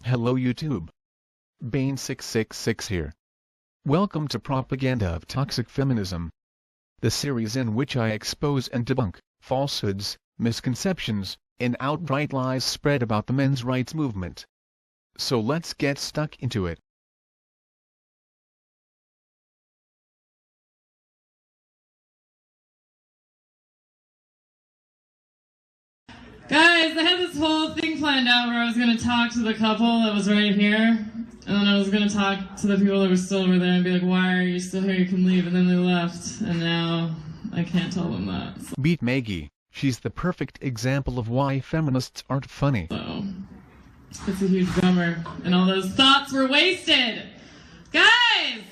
Hello YouTube. Bane666 here. Welcome to Propaganda of Toxic Feminism, the series in which I expose and debunk falsehoods, misconceptions, and outright lies spread about the men's rights movement. So let's get stuck into it. Guys, I had this whole thing planned out where I was going to talk to the couple that was right here, and then I was going to talk to the people that were still over there and be like, why are you still here, you can leave, and then they left, and now I can't tell them that. So. Beat Maggie, she's the perfect example of why feminists aren't funny. So, it's a huge bummer, and all those thoughts were wasted! Guys!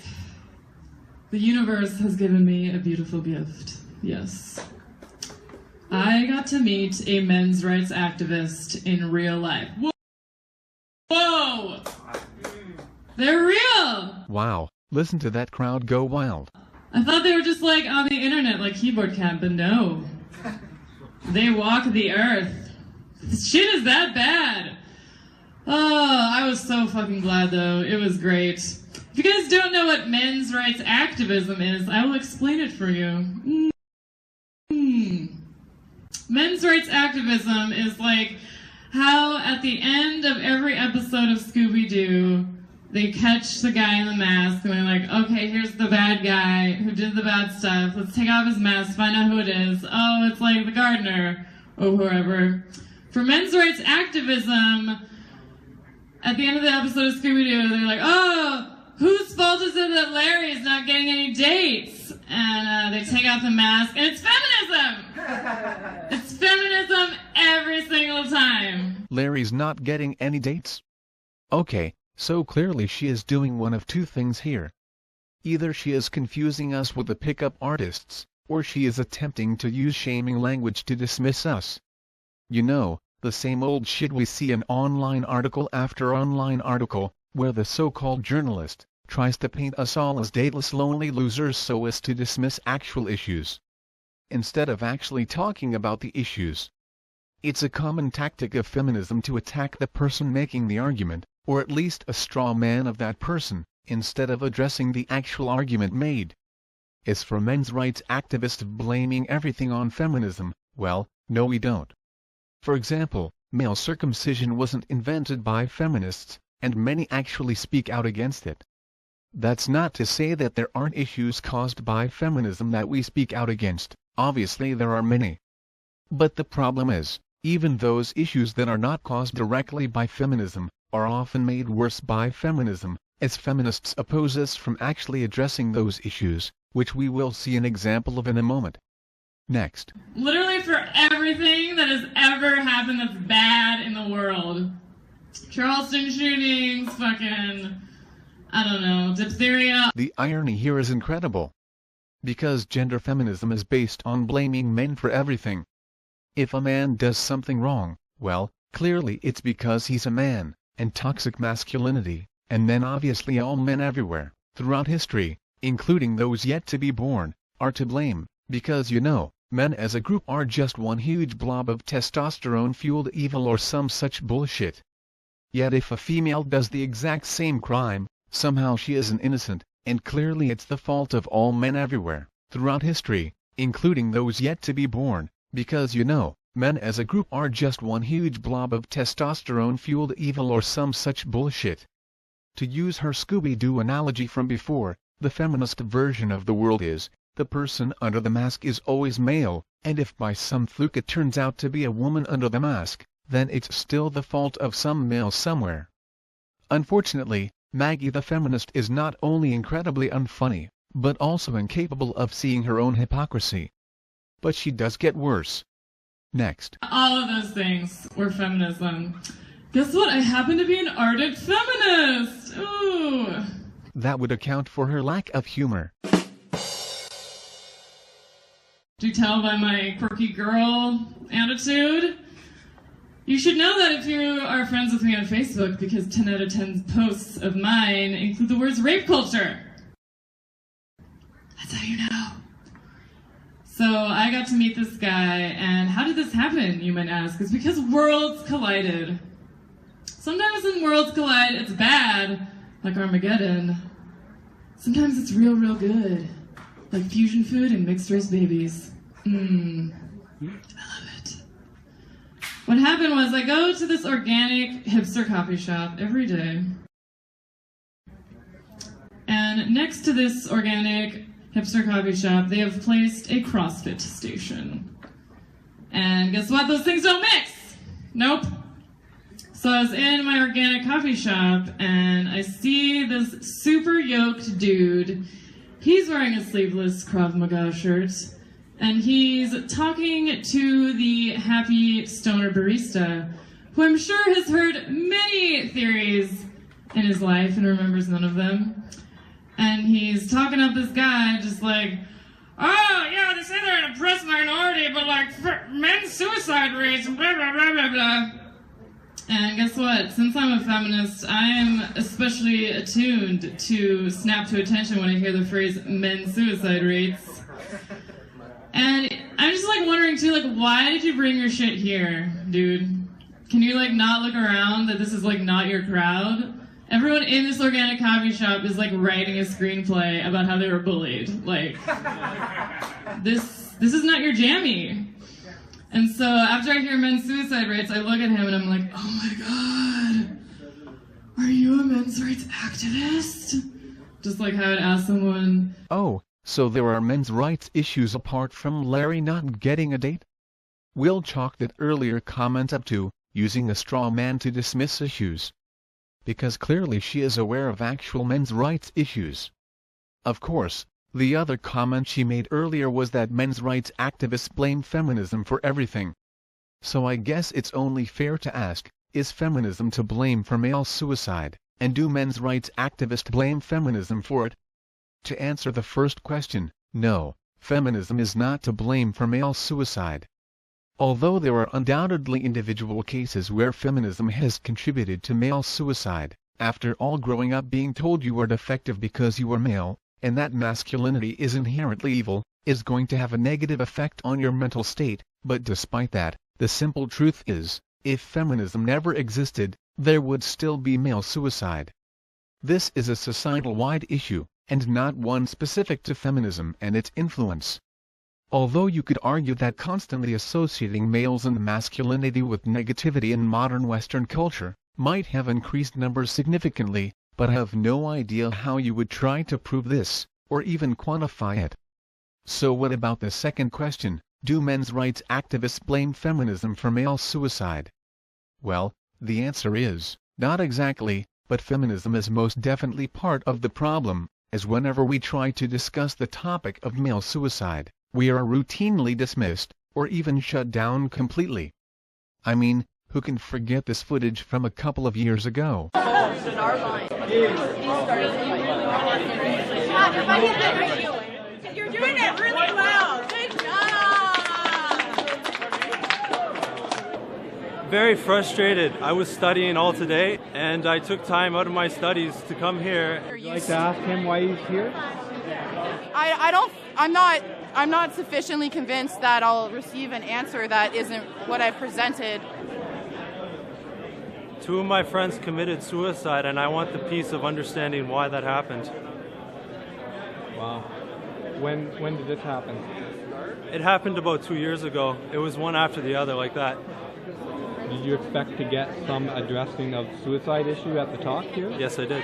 The universe has given me a beautiful gift, yes. I got to meet a men's rights activist in real life. Whoa! They're real! Wow, listen to that crowd go wild. I thought they were just like on the internet, like keyboard cat, but no. They walk the earth. This shit is that bad. Oh, I was so fucking glad though. It was great. If you guys don't know what men's rights activism is, I will explain it for you. Men's rights activism is like how at the end of every episode of Scooby-Doo, they catch the guy in the mask and they're like, okay, here's the bad guy who did the bad stuff. Let's take off his mask, find out who it is. Oh, it's like the gardener or whoever. For men's rights activism, at the end of the episode of Scooby-Doo, they're like, oh, whose fault is it that Larry is not getting any dates? And they take off the mask, and it's feminism! It's feminism every single time. Larry's not getting any dates? Okay, so clearly she is doing one of two things here. Either she is confusing us with the pickup artists, or she is attempting to use shaming language to dismiss us. You know, the same old shit we see in online article after online article, where the so-called journalist tries to paint us all as dateless lonely losers so as to dismiss actual issues, instead of actually talking about the issues. It's a common tactic of feminism to attack the person making the argument, or at least a straw man of that person, instead of addressing the actual argument made. As for men's rights activists blaming everything on feminism, well, no we don't. For example, male circumcision wasn't invented by feminists, and many actually speak out against it. That's not to say that there aren't issues caused by feminism that we speak out against, obviously there are many. But the problem is, even those issues that are not caused directly by feminism, are often made worse by feminism, as feminists oppose us from actually addressing those issues, which we will see an example of in a moment. Next. Literally for everything that has ever happened that's bad in the world. Charleston shootings, fucking, I don't know, diphtheria. The irony here is incredible. Because gender feminism is based on blaming men for everything. If a man does something wrong, well, clearly it's because he's a man, and toxic masculinity, and then obviously all men everywhere, throughout history, including those yet to be born, are to blame, because you know, men as a group are just one huge blob of testosterone-fueled evil or some such bullshit. Yet if a female does the exact same crime, somehow she isn't innocent, and clearly it's the fault of all men everywhere, throughout history, including those yet to be born, because you know, men as a group are just one huge blob of testosterone-fueled evil or some such bullshit. To use her Scooby-Doo analogy from before, the feminist version of the world is, the person under the mask is always male, and if by some fluke it turns out to be a woman under the mask, then it's still the fault of some male somewhere. Unfortunately, Maggie the feminist is not only incredibly unfunny, but also incapable of seeing her own hypocrisy. But she does get worse. Next. All of those things were feminism. Guess what? I happen to be an ardent feminist! Ooh! That would account for her lack of humor. Do you tell by my quirky girl attitude? You should know that if you are friends with me on Facebook, because 10 out of 10 posts of mine include the words rape culture. That's how you know. So I got to meet this guy, and how did this happen, you might ask? It's because worlds collided. Sometimes when worlds collide, it's bad, like Armageddon. Sometimes it's real, real good, like fusion food and mixed-race babies. I love it. What happened was I go to this organic hipster coffee shop every day. And next to this organic hipster coffee shop, they have placed a CrossFit station. And guess what? Those things don't mix! Nope. So I was in my organic coffee shop, and I see this super yoked dude. He's wearing a sleeveless Krav Maga shirt, and he's talking to the happy stoner barista, who I'm sure has heard many theories in his life and remembers none of them. And he's talking up this guy, just like, oh, yeah, they say they're an oppressed minority, but like, men's suicide rates, and blah, blah, blah, blah, blah. And guess what? Since I'm a feminist, I am especially attuned to snap to attention when I hear the phrase men's suicide rates. And I'm just like wondering too, like, why did you bring your shit here, dude? Can you like not look around that this is like not your crowd? Everyone in this organic coffee shop is like writing a screenplay about how they were bullied. Like, this is not your jammy. And so after I hear men's suicide rates, I look at him and I'm like, oh my God, are you a men's rights activist? Just like how I'd ask someone. Oh, so there are men's rights issues apart from Larry not getting a date? We'll chalk that earlier comment up to using a straw man to dismiss issues. Because clearly she is aware of actual men's rights issues. Of course, the other comment she made earlier was that men's rights activists blame feminism for everything. So I guess it's only fair to ask, is feminism to blame for male suicide, and do men's rights activists blame feminism for it? To answer the first question, no, feminism is not to blame for male suicide. Although there are undoubtedly individual cases where feminism has contributed to male suicide, after all growing up being told you are defective because you are male, and that masculinity is inherently evil, is going to have a negative effect on your mental state, but despite that, the simple truth is, if feminism never existed, there would still be male suicide. This is a societal-wide issue, and not one specific to feminism and its influence. Although you could argue that constantly associating males and masculinity with negativity in modern Western culture might have increased numbers significantly, but I have no idea how you would try to prove this, or even quantify it. So what about the second question, do men's rights activists blame feminism for male suicide? Well, the answer is, not exactly, but feminism is most definitely part of the problem, as whenever we try to discuss the topic of male suicide, we are routinely dismissed, or even shut down completely. I mean, who can forget this footage from a couple of years ago? You're doing it really well. Good job. Very frustrated. I was studying all today, and I took time out of my studies to come here. Would you like to ask him why he's here? I'm not sufficiently convinced that I'll receive an answer that isn't what I've presented. Two of my friends committed suicide, and I want the peace of understanding why that happened. Wow. When did this happen? It happened about 2 years ago. It was one after the other, like that. Did you expect to get some addressing of suicide issue at the talk here? Yes, I did.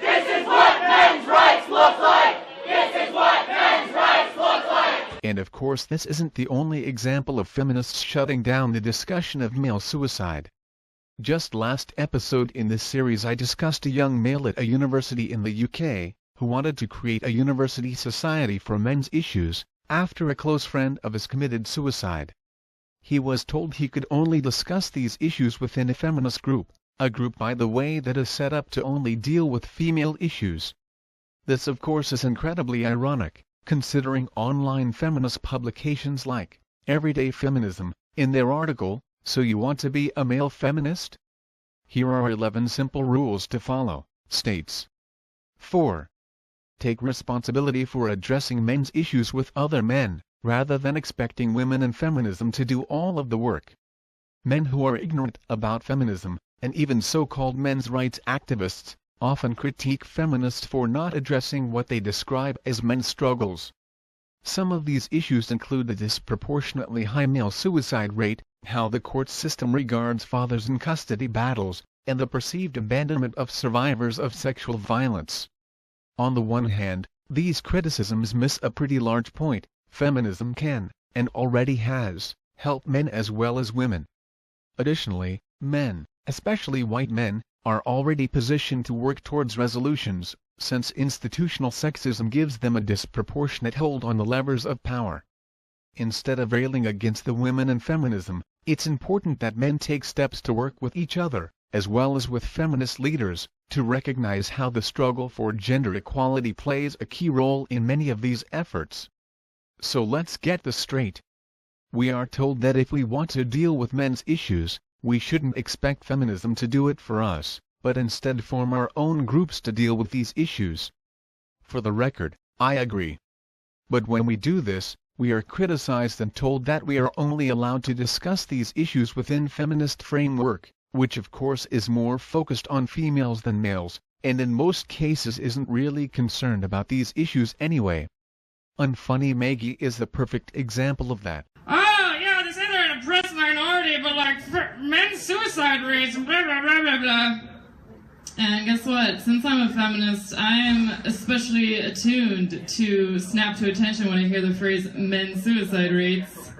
This is what men's rights look like! This is what men's rights look like! And of course this isn't the only example of feminists shutting down the discussion of male suicide. Just last episode in this series I discussed a young male at a university in the UK, who wanted to create a university society for men's issues, after a close friend of his committed suicide. He was told he could only discuss these issues within a feminist group, a group by the way that is set up to only deal with female issues. This of course is incredibly ironic, considering online feminist publications like Everyday Feminism, in their article, "So You Want to Be a Male Feminist?" Here are 11 simple rules to follow, states. 4. Take responsibility for addressing men's issues with other men, rather than expecting women in feminism to do all of the work. Men who are ignorant about feminism, and even so-called men's rights activists, often critique feminists for not addressing what they describe as men's struggles. Some of these issues include the disproportionately high male suicide rate, how the court system regards fathers in custody battles, and the perceived abandonment of survivors of sexual violence. On the one hand, these criticisms miss a pretty large point: feminism can, and already has, helped men as well as women. Additionally, men, especially white men, are already positioned to work towards resolutions, since institutional sexism gives them a disproportionate hold on the levers of power. Instead of railing against the women in feminism, it's important that men take steps to work with each other, as well as with feminist leaders, to recognize how the struggle for gender equality plays a key role in many of these efforts. So let's get this straight. We are told that if we want to deal with men's issues, we shouldn't expect feminism to do it for us, but instead form our own groups to deal with these issues. For the record, I agree. But when we do this, we are criticized and told that we are only allowed to discuss these issues within feminist framework, which of course is more focused on females than males, and in most cases isn't really concerned about these issues anyway. Unfunny Maggie is the perfect example of that. Oh, yeah, they say they're an oppressed minority, but like men's suicide rates, blah, blah, blah, blah, blah. And guess what? Since I'm a feminist, I am especially attuned to snap to attention when I hear the phrase men's suicide rates.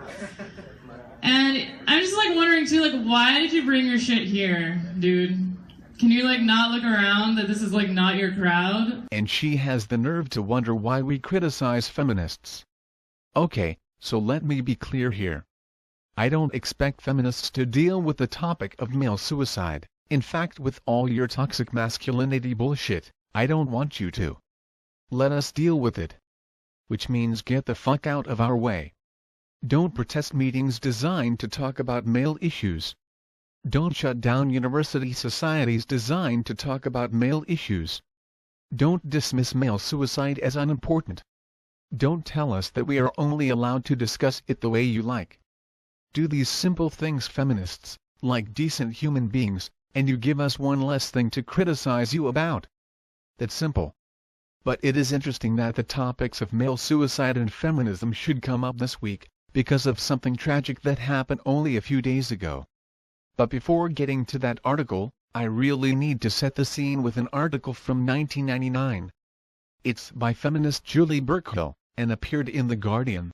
And I'm just like wondering too, like, why did you bring your shit here, dude? Can you like not look around, that this is like not your crowd? And she has the nerve to wonder why we criticize feminists. Okay, so let me be clear here. I don't expect feminists to deal with the topic of male suicide. In fact, with all your toxic masculinity bullshit, I don't want you to. Let us deal with it. Which means get the fuck out of our way. Don't protest meetings designed to talk about male issues. Don't shut down university societies designed to talk about male issues. Don't dismiss male suicide as unimportant. Don't tell us that we are only allowed to discuss it the way you like. Do these simple things, feminists, like decent human beings, and you give us one less thing to criticize you about. That's simple. But it is interesting that the topics of male suicide and feminism should come up this week, because of something tragic that happened only a few days ago. But before getting to that article, I really need to set the scene with an article from 1999. It's by feminist Julie Burchill, and appeared in The Guardian.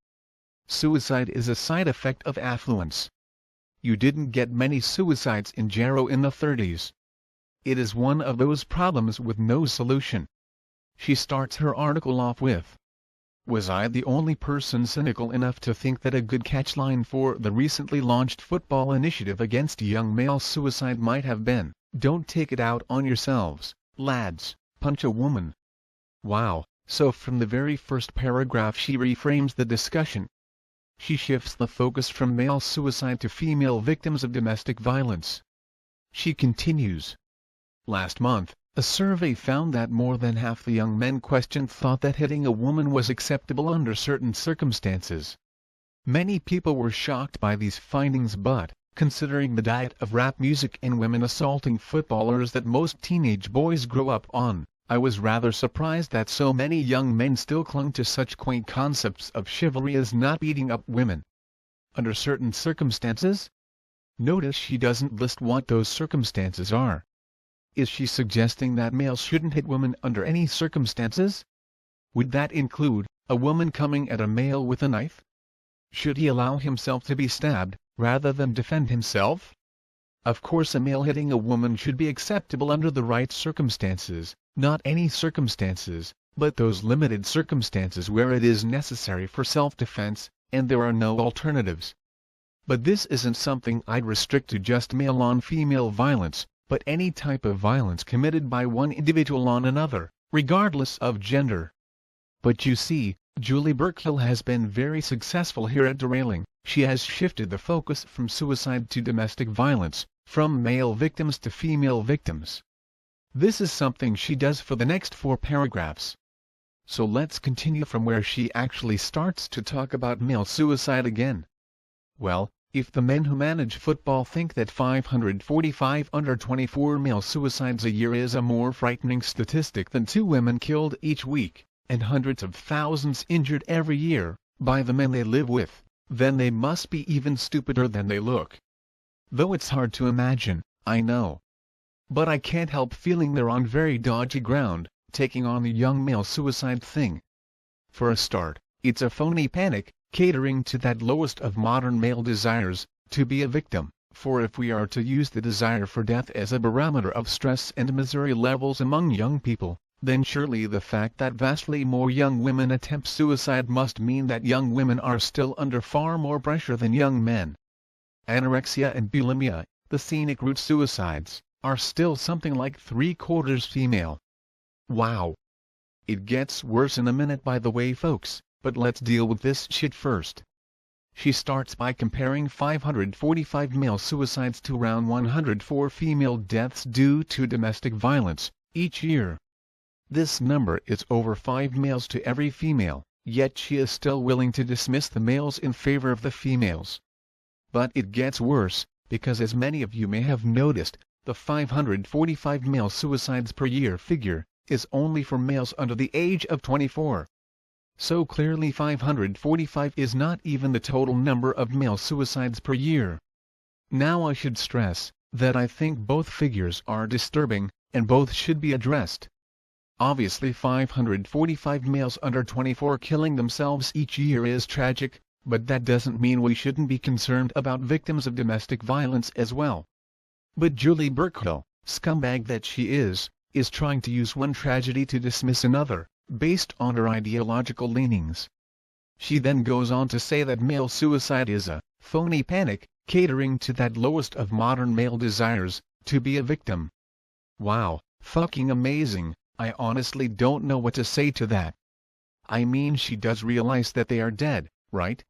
Suicide is a side effect of affluence. You didn't get many suicides in Jarrow in the 30s. It is one of those problems with no solution. She starts her article off with, "Was I the only person cynical enough to think that a good catchline for the recently launched football initiative against young male suicide might have been, 'Don't take it out on yourselves, lads, punch a woman'?" Wow, so from the very first paragraph she reframes the discussion. She shifts the focus from male suicide to female victims of domestic violence. She continues, "Last month, a survey found that more than half the young men questioned thought that hitting a woman was acceptable under certain circumstances. Many people were shocked by these findings, but, considering the diet of rap music and women assaulting footballers that most teenage boys grow up on, I was rather surprised that so many young men still clung to such quaint concepts of chivalry as not beating up women. Under certain circumstances?" Notice she doesn't list what those circumstances are. Is she suggesting that males shouldn't hit women under any circumstances? Would that include a woman coming at a male with a knife? Should he allow himself to be stabbed, rather than defend himself? Of course, a male hitting a woman should be acceptable under the right circumstances, not any circumstances, but those limited circumstances where it is necessary for self-defense, and there are no alternatives. But this isn't something I'd restrict to just male-on-female violence, but any type of violence committed by one individual on another, regardless of gender. But you see, Julie Burchill has been very successful here at derailing. She has shifted the focus from suicide to domestic violence, from male victims to female victims. This is something she does for the next 4 paragraphs. So let's continue from where she actually starts to talk about male suicide again. Well, if the men who manage football think that 545 under-24 male suicides a year is a more frightening statistic than 2 women killed each week, and hundreds of thousands injured every year, by the men they live with, then they must be even stupider than they look. Though it's hard to imagine, I know. But I can't help feeling they're on very dodgy ground, taking on the young male suicide thing. For a start, it's a phony panic, catering to that lowest of modern male desires, to be a victim, for if we are to use the desire for death as a barometer of stress and misery levels among young people, then surely the fact that vastly more young women attempt suicide must mean that young women are still under far more pressure than young men. Anorexia and bulimia, the scenic route suicides, are still something like 3/4 female. Wow. It gets worse in a minute, by the way, folks, but let's deal with this shit first. She starts by comparing 545 male suicides to around 104 female deaths due to domestic violence each year. This number is over 5 males to every female, yet she is still willing to dismiss the males in favor of the females. But it gets worse, because as many of you may have noticed, the 545 male suicides per year figure is only for males under the age of 24. So clearly 545 is not even the total number of male suicides per year. Now I should stress that I think both figures are disturbing, and both should be addressed. Obviously 545 males under 24 killing themselves each year is tragic, but that doesn't mean we shouldn't be concerned about victims of domestic violence as well. But Julie Burchill, scumbag that she is trying to use one tragedy to dismiss another, based on her ideological leanings. She then goes on to say that male suicide is a phony panic, catering to that lowest of modern male desires, to be a victim. Wow, fucking amazing. I honestly don't know what to say to that. I mean, she does realize that they are dead, right?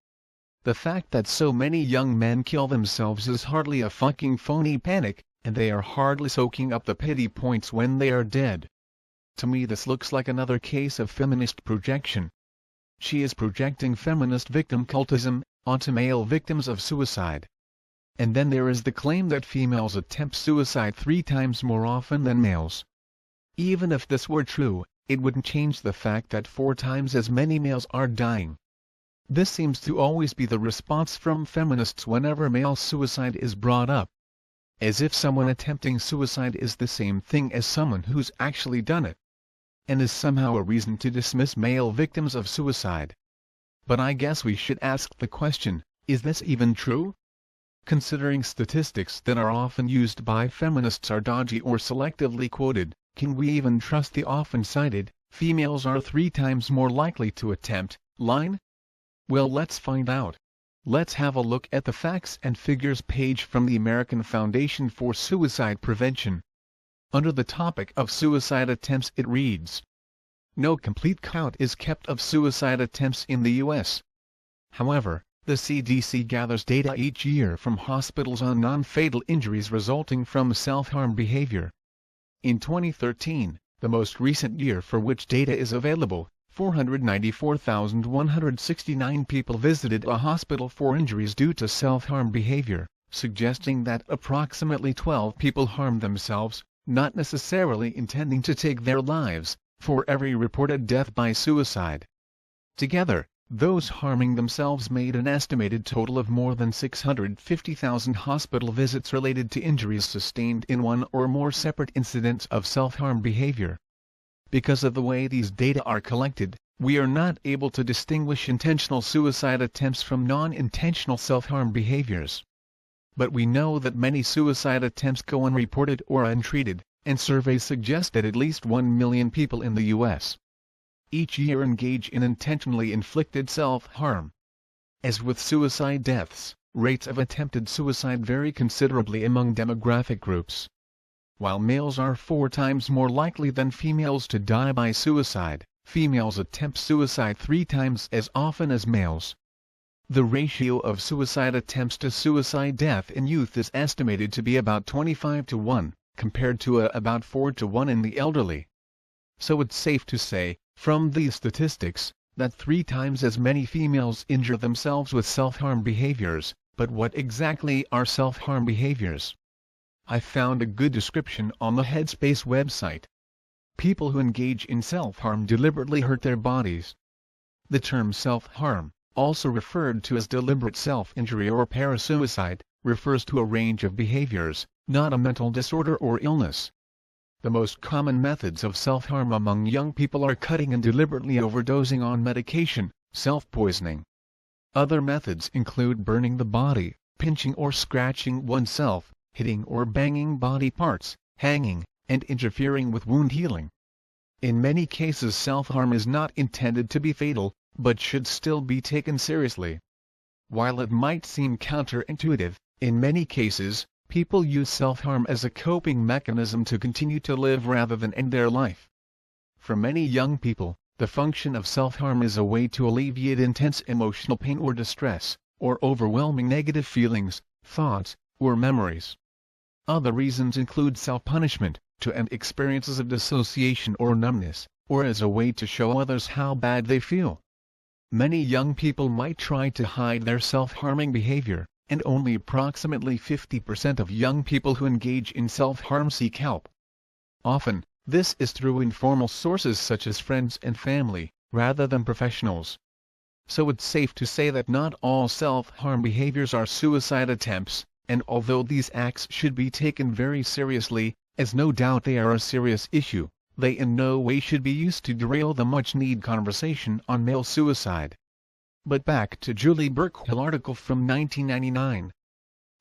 The fact that so many young men kill themselves is hardly a fucking phony panic, and they are hardly soaking up the pity points when they are dead. To me this looks like another case of feminist projection. She is projecting feminist victim cultism onto male victims of suicide. And then there is the claim that females attempt suicide 3 times more often than males. Even if this were true, it wouldn't change the fact that 4 times as many males are dying. This seems to always be the response from feminists whenever male suicide is brought up. As if someone attempting suicide is the same thing as someone who's actually done it, and is somehow a reason to dismiss male victims of suicide. But I guess we should ask the question, is this even true? Considering statistics that are often used by feminists are dodgy or selectively quoted, can we even trust the often cited, females are 3 times more likely to attempt, line? Well, let's find out. Let's have a look at the facts and figures page from the American Foundation for Suicide Prevention. Under the topic of suicide attempts it reads, no complete count is kept of suicide attempts in the U.S. However, the CDC gathers data each year from hospitals on non-fatal injuries resulting from self-harm behavior. In 2013, the most recent year for which data is available, 494,169 people visited a hospital for injuries due to self-harm behavior, suggesting that approximately 12 people harmed themselves, not necessarily intending to take their lives, for every reported death by suicide. Together, those harming themselves made an estimated total of more than 650,000 hospital visits related to injuries sustained in one or more separate incidents of self-harm behavior. Because of the way these data are collected, we are not able to distinguish intentional suicide attempts from non-intentional self-harm behaviors. But we know that many suicide attempts go unreported or untreated, and surveys suggest that at least 1 million people in the U.S. each year engage in intentionally inflicted self-harm. As with suicide deaths, rates of attempted suicide vary considerably among demographic groups. While males are 4 times more likely than females to die by suicide, females attempt suicide 3 times as often as males. The ratio of suicide attempts to suicide death in youth is estimated to be about 25:1, compared to about 4:1 in the elderly. So it's safe to say, From these statistics, that 3 times as many females injure themselves with self-harm behaviors. But what exactly are self-harm behaviors? I found a good description on the Headspace website. People who engage in self-harm deliberately hurt their bodies. The term self-harm, also referred to as deliberate self-injury or parasuicide, refers to a range of behaviors, not a mental disorder or illness. The most common methods of self-harm among young people are cutting and deliberately overdosing on medication, self-poisoning. Other methods include burning the body, pinching or scratching oneself, hitting or banging body parts, hanging, and interfering with wound healing. In many cases self-harm is not intended to be fatal, but should still be taken seriously. While it might seem counterintuitive, in many cases, people use self-harm as a coping mechanism to continue to live rather than end their life. For many young people, the function of self-harm is a way to alleviate intense emotional pain or distress, or overwhelming negative feelings, thoughts, or memories. Other reasons include self-punishment, to end experiences of dissociation or numbness, or as a way to show others how bad they feel. Many young people might try to hide their self-harming behavior, and only approximately 50% of young people who engage in self-harm seek help. Often, this is through informal sources such as friends and family, rather than professionals. So it's safe to say that not all self-harm behaviors are suicide attempts, and although these acts should be taken very seriously, as no doubt they are a serious issue, they in no way should be used to derail the much-needed conversation on male suicide. But back to Julie Burchill article from 1999.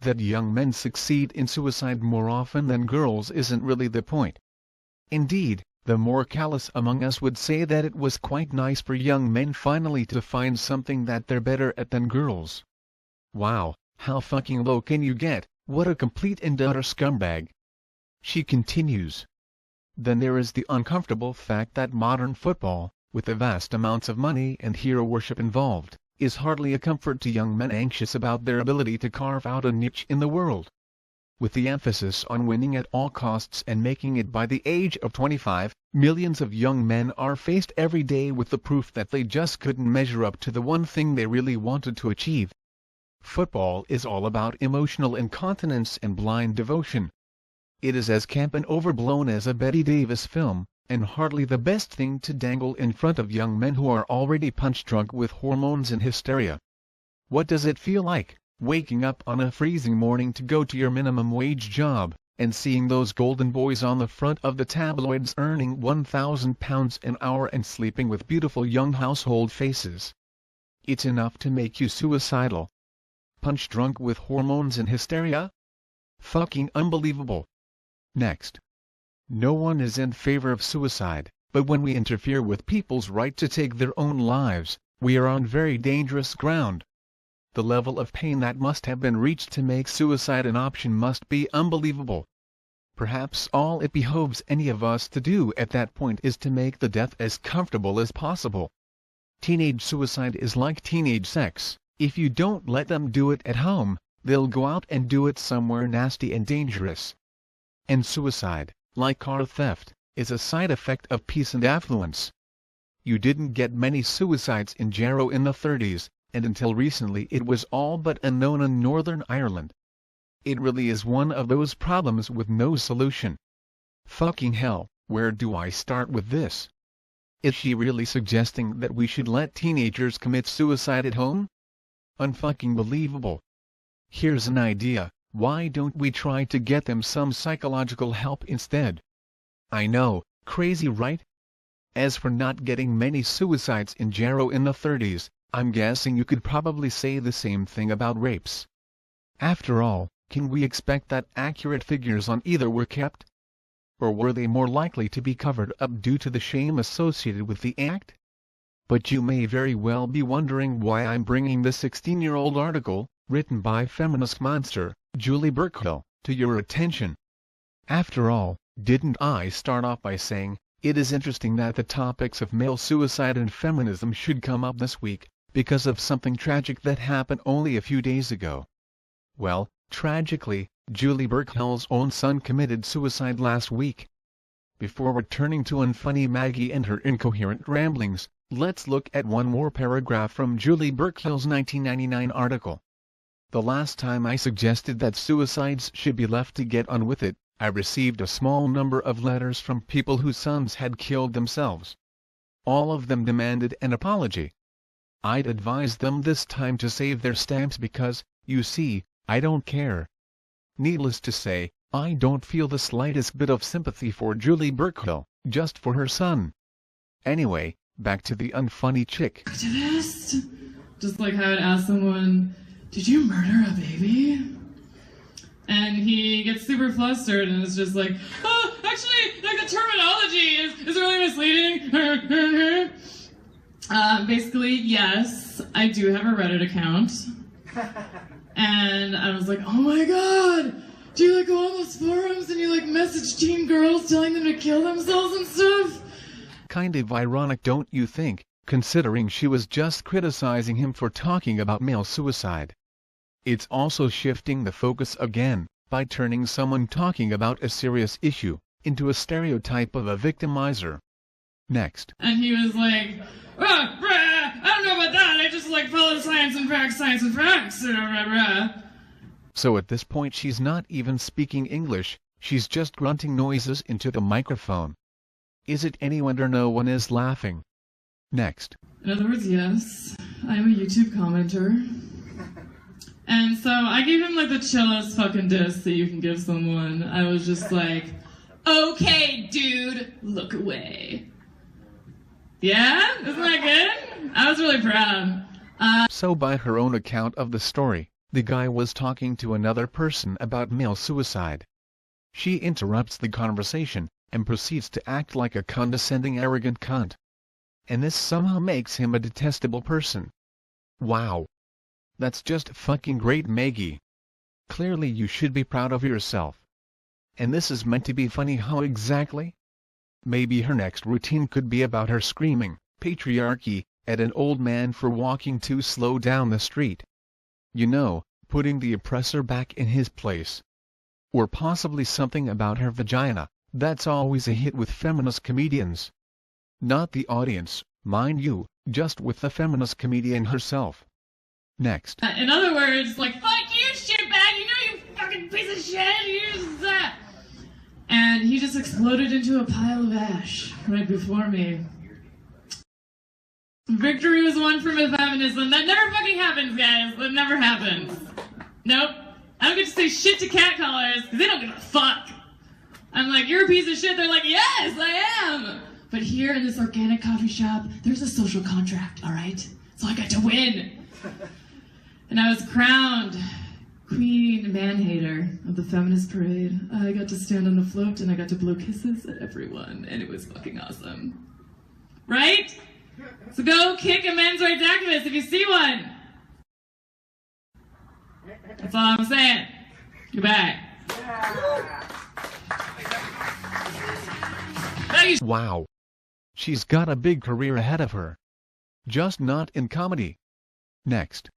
That young men succeed in suicide more often than girls isn't really the point. Indeed, the more callous among us would say that it was quite nice for young men finally to find something that they're better at than girls. Wow, how fucking low can you get? What a complete and utter scumbag. She continues. Then there is the uncomfortable fact that modern football, with the vast amounts of money and hero worship involved, is hardly a comfort to young men anxious about their ability to carve out a niche in the world. With the emphasis on winning at all costs and making it by the age of 25, millions of young men are faced every day with the proof that they just couldn't measure up to the one thing they really wanted to achieve. Football is all about emotional incontinence and blind devotion. It is as camp and overblown as a Bette Davis film, and hardly the best thing to dangle in front of young men who are already punch-drunk with hormones and hysteria. What does it feel like, waking up on a freezing morning to go to your minimum-wage job, and seeing those golden boys on the front of the tabloids earning £1,000 an hour and sleeping with beautiful young household faces? It's enough to make you suicidal. Punch-drunk with hormones and hysteria? Fucking unbelievable. Next. No one is in favor of suicide, but when we interfere with people's right to take their own lives, we are on very dangerous ground. The level of pain that must have been reached to make suicide an option must be unbelievable. Perhaps all it behoves any of us to do at that point is to make the death as comfortable as possible. Teenage suicide is like teenage sex. If you don't let them do it at home, they'll go out and do it somewhere nasty and dangerous. And suicide, like car theft, is a side effect of peace and affluence. You didn't get many suicides in Jarrow in the 30s, and until recently it was all but unknown in Northern Ireland. It really is one of those problems with no solution. Fucking hell, where do I start with this? Is she really suggesting that we should let teenagers commit suicide at home? Unfucking believable. Here's an idea, why don't we try to get them some psychological help instead? I know, crazy right? As for not getting many suicides in Jarrow in the 30s, I'm guessing you could probably say the same thing about rapes. After all, can we expect that accurate figures on either were kept? Or were they more likely to be covered up due to the shame associated with the act? But you may very well be wondering why I'm bringing this 16-year-old article, written by feminist monster, Julie Burchill, to your attention. After all, didn't I start off by saying, it is interesting that the topics of male suicide and feminism should come up this week, because of something tragic that happened only a few days ago. Well, tragically, Julie Burchill's own son committed suicide last week. Before returning to unfunny Maggie and her incoherent ramblings, let's look at one more paragraph from Julie Burchill's 1999 article. The last time I suggested that suicides should be left to get on with it, I received a small number of letters from people whose sons had killed themselves. All of them demanded an apology. I'd advise them this time to save their stamps because, you see, I don't care. Needless to say, I don't feel the slightest bit of sympathy for Julie Burchill, just for her son. Anyway, back to the unfunny chick. Activist? Just like how I'd ask someone, did you murder a baby? And he gets super flustered and is just like, oh, actually, like the terminology is really misleading. Basically, yes, I do have a Reddit account. And I was like, oh my god, do you like go on those forums and you like message teen girls telling them to kill themselves and stuff? Kind of ironic, don't you think, considering she was just criticizing him for talking about male suicide. It's also shifting the focus again, by turning someone talking about a serious issue into a stereotype of a victimizer. Next. And he was like, I don't know about that, I just like follow science and facts. So at this point she's not even speaking English, she's just grunting noises into the microphone. Is it any wonder no one is laughing? Next. In other words, yes, I'm a YouTube commenter. And so I gave him like the chillest fucking diss that you can give someone. I was just like, okay, dude, look away. Yeah? Isn't that good? I was really proud. So by her own account of the story, the guy was talking to another person about male suicide. She interrupts the conversation and proceeds to act like a condescending, arrogant cunt. And this somehow makes him a detestable person. Wow. That's just fucking great, Maggie. Clearly you should be proud of yourself. And this is meant to be funny. How exactly? Maybe her next routine could be about her screaming, patriarchy, at an old man for walking too slow down the street. You know, putting the oppressor back in his place. Or possibly something about her vagina. That's always a hit with feminist comedians. Not the audience, mind you, just with the feminist comedian herself. Next. In other words, like, fuck you, shitbag, you know you fucking piece of shit, you just that. And he just exploded into a pile of ash right before me. Victory was won for feminism. That never fucking happens, guys. That never happens. Nope. I don't get to say shit to catcallers, because they don't give a fuck. I'm like, you're a piece of shit. They're like, yes, I am. But here in this organic coffee shop, there's a social contract, all right? So I got to win. And I was crowned Queen Man-Hater of the Feminist Parade. I got to stand on the float and I got to blow kisses at everyone, and it was fucking awesome. Right? So go kick a men's rights activist if you see one. That's all I'm saying. Goodbye. Wow. She's got a big career ahead of her. Just not in comedy. Next.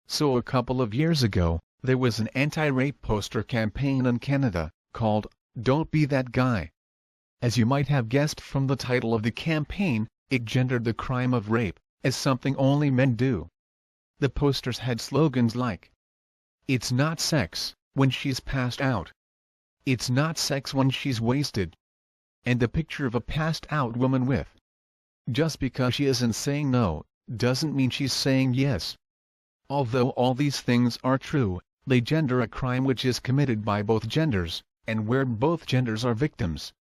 So a couple of years ago, there was an anti-rape poster campaign in Canada, called, Don't Be That Guy. As you might have guessed from the title of the campaign, it gendered the crime of rape, as something only men do. The posters had slogans like, It's not sex, when she's passed out. It's not sex when she's wasted. And a picture of a passed out woman with. Just because she isn't saying no, doesn't mean she's saying yes. Although all these things are true, they gender a crime which is committed by both genders, and where both genders are victims.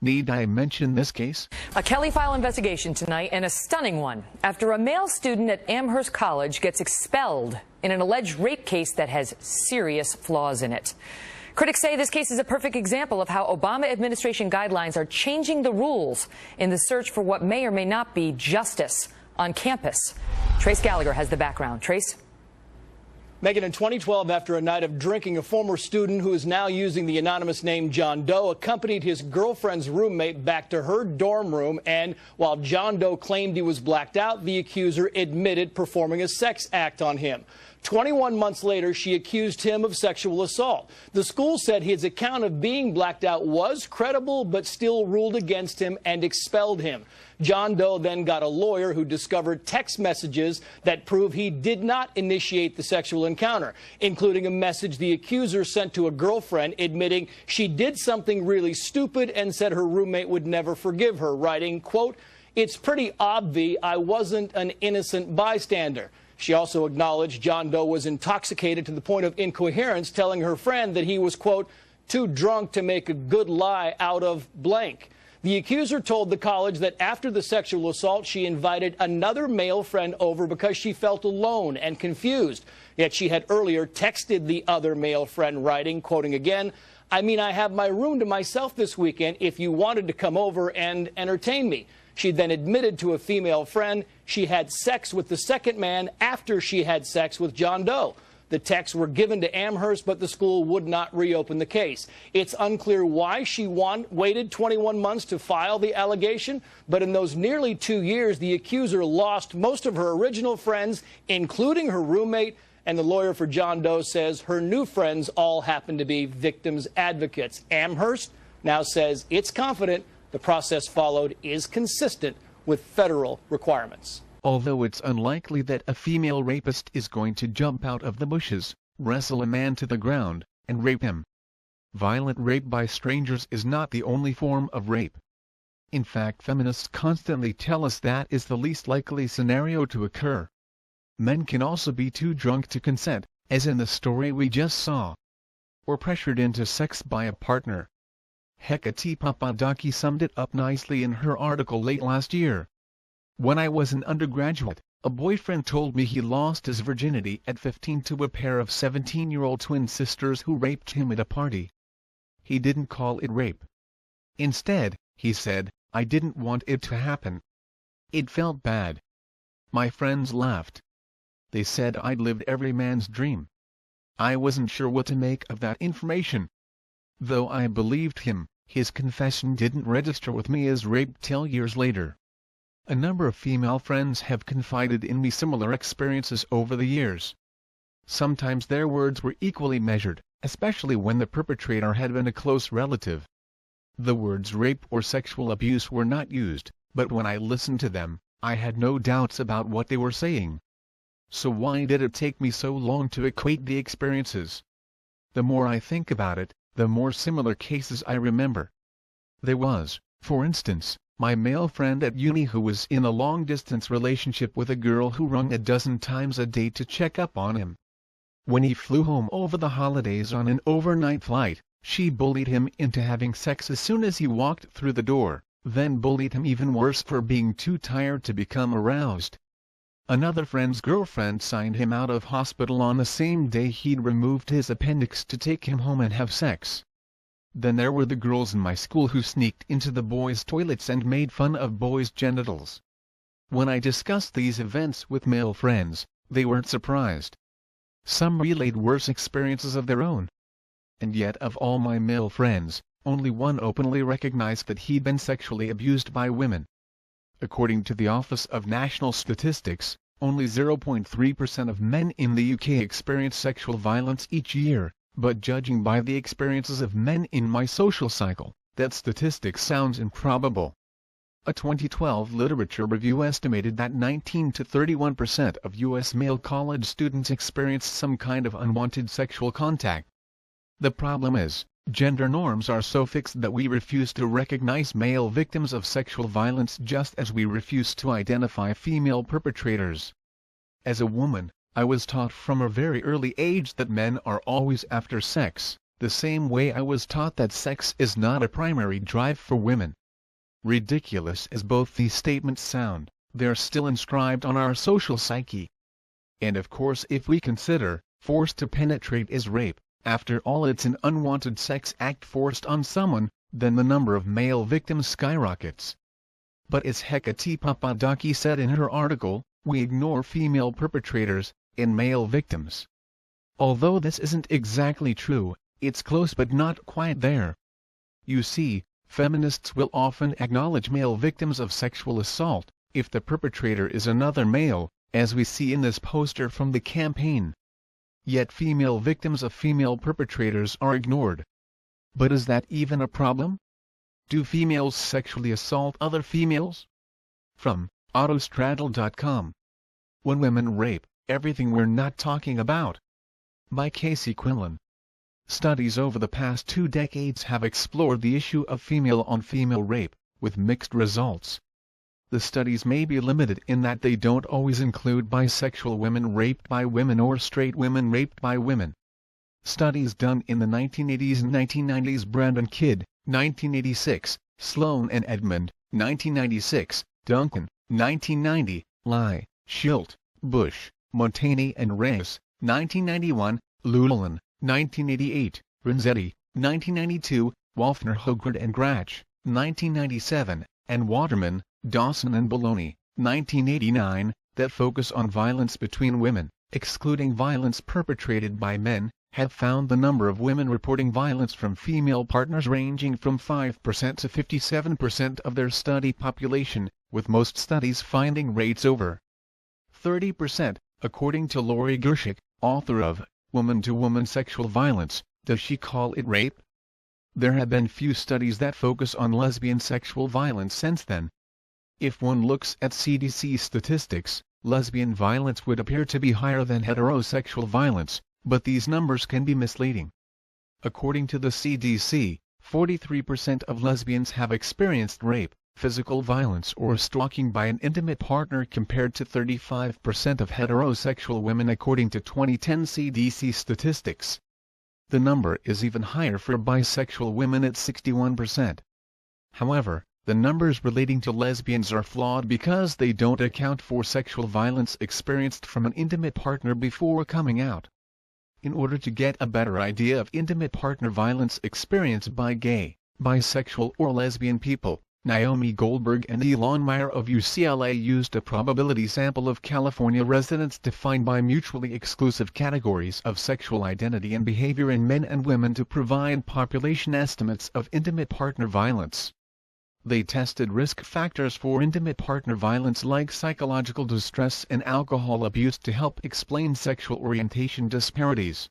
Need I mention this case? A Kelly File investigation tonight, and a stunning one, after a male student at Amherst College gets expelled in an alleged rape case that has serious flaws in it. Critics say this case is a perfect example of how Obama administration guidelines are changing the rules in the search for what may or may not be justice on campus. Trace Gallagher has the background. Trace? Megan, in 2012, after a night of drinking, a former student who is now using the anonymous name John Doe accompanied his girlfriend's roommate back to her dorm room, and while John Doe claimed he was blacked out, the accuser admitted performing a sex act on him. 21 months later, she accused him of sexual assault. The school said his account of being blacked out was credible, but still ruled against him and expelled him. John Doe then got a lawyer who discovered text messages that prove he did not initiate the sexual encounter, including a message the accuser sent to a girlfriend admitting she did something really stupid and said her roommate would never forgive her, writing, quote, "It's pretty obvious I wasn't an innocent bystander." She also acknowledged John Doe was intoxicated to the point of incoherence, telling her friend that he was, quote, "too drunk to make a good lie out of blank." The accuser told the college that after the sexual assault, she invited another male friend over because she felt alone and confused. Yet she had earlier texted the other male friend, writing, quoting again, "I mean, I have my room to myself this weekend if you wanted to come over and entertain me." She then admitted to a female friend she had sex with the second man after she had sex with John Doe. The texts were given to Amherst, but the school would not reopen the case. It's unclear why she waited 21 months to file the allegation, but in those nearly 2 years, the accuser lost most of her original friends, including her roommate, and the lawyer for John Doe says her new friends all happen to be victims' advocates. Amherst now says it's confident the process followed is consistent with federal requirements. Although it's unlikely that a female rapist is going to jump out of the bushes, wrestle a man to the ground, and rape him. Violent rape by strangers is not the only form of rape. In fact, feminists constantly tell us that is the least likely scenario to occur. Men can also be too drunk to consent, as in the story we just saw, or pressured into sex by a partner. Hecate Papadaki summed it up nicely in her article late last year. "When I was an undergraduate, a boyfriend told me he lost his virginity at 15 to a pair of 17-year-old twin sisters who raped him at a party. He didn't call it rape. Instead, he said, I didn't want it to happen. It felt bad. My friends laughed. They said I'd lived every man's dream. I wasn't sure what to make of that information. Though I believed him, his confession didn't register with me as rape till years later." A number of female friends have confided in me similar experiences over the years. Sometimes their words were equally measured, especially when the perpetrator had been a close relative. The words rape or sexual abuse were not used, but when I listened to them, I had no doubts about what they were saying. So why did it take me so long to equate the experiences? The more I think about it, the more similar cases I remember. There was, for instance, my male friend at uni who was in a long-distance relationship with a girl who rung a dozen times a day to check up on him. When he flew home over the holidays on an overnight flight, she bullied him into having sex as soon as he walked through the door, then bullied him even worse for being too tired to become aroused. Another friend's girlfriend signed him out of hospital on the same day he'd removed his appendix to take him home and have sex. Then there were the girls in my school who sneaked into the boys' toilets and made fun of boys' genitals. When I discussed these events with male friends, they weren't surprised. Some relayed worse experiences of their own. And yet of all my male friends, only one openly recognized that he'd been sexually abused by women. According to the Office of National Statistics, only 0.3% of men in the UK experience sexual violence each year, but judging by the experiences of men in my social cycle, that statistic sounds improbable. A 2012 literature review estimated that 19 to 31% of U.S. male college students experience some kind of unwanted sexual contact. The problem is, gender norms are so fixed that we refuse to recognize male victims of sexual violence just as we refuse to identify female perpetrators. As a woman, I was taught from a very early age that men are always after sex, the same way I was taught that sex is not a primary drive for women. Ridiculous as both these statements sound, they're still inscribed on our social psyche. And of course, if we consider forced to penetrate as rape, after all it's an unwanted sex act forced on someone, then the number of male victims skyrockets. But as Hecate Papadaki said in her article, we ignore female perpetrators and male victims. Although this isn't exactly true, it's close but not quite there. You see, feminists will often acknowledge male victims of sexual assault, if the perpetrator is another male, as we see in this poster from the campaign. Yet female victims of female perpetrators are ignored. But is that even a problem? Do females sexually assault other females? From autostraddle.com. When Women Rape, Everything We're Not Talking About. By Casey Quinlan. Studies over the past 2 decades have explored the issue of female-on-female rape, with mixed results. The studies may be limited in that they don't always include bisexual women raped by women or straight women raped by women. Studies done in the 1980s and 1990s: Brandon Kidd, 1986, Sloan and Edmund, 1996, Duncan, 1990, Lai, Schilt, Bush, Montaigne and Reyes, 1991, Llewellyn, 1988, Renzetti, 1992, Wolfner Hogard and Grach, 1997, and Waterman, Dawson and Bologna, 1989, that focus on violence between women, excluding violence perpetrated by men, have found the number of women reporting violence from female partners ranging from 5% to 57% of their study population, with most studies finding rates over 30%, according to Lori Gershik, author of Woman-to-Woman Sexual Violence, Does She Call It Rape? There have been few studies that focus on lesbian sexual violence since then. If one looks at CDC statistics, lesbian violence would appear to be higher than heterosexual violence, but these numbers can be misleading. According to the CDC, 43% of lesbians have experienced rape, physical violence or stalking by an intimate partner, compared to 35% of heterosexual women according to 2010 CDC statistics. The number is even higher for bisexual women at 61%. However, the numbers relating to lesbians are flawed because they don't account for sexual violence experienced from an intimate partner before coming out. In order to get a better idea of intimate partner violence experienced by gay, bisexual or lesbian people, Naomi Goldberg and Elon Meyer of UCLA used a probability sample of California residents defined by mutually exclusive categories of sexual identity and behavior in men and women to provide population estimates of intimate partner violence. They tested risk factors for intimate partner violence like psychological distress and alcohol abuse to help explain sexual orientation disparities.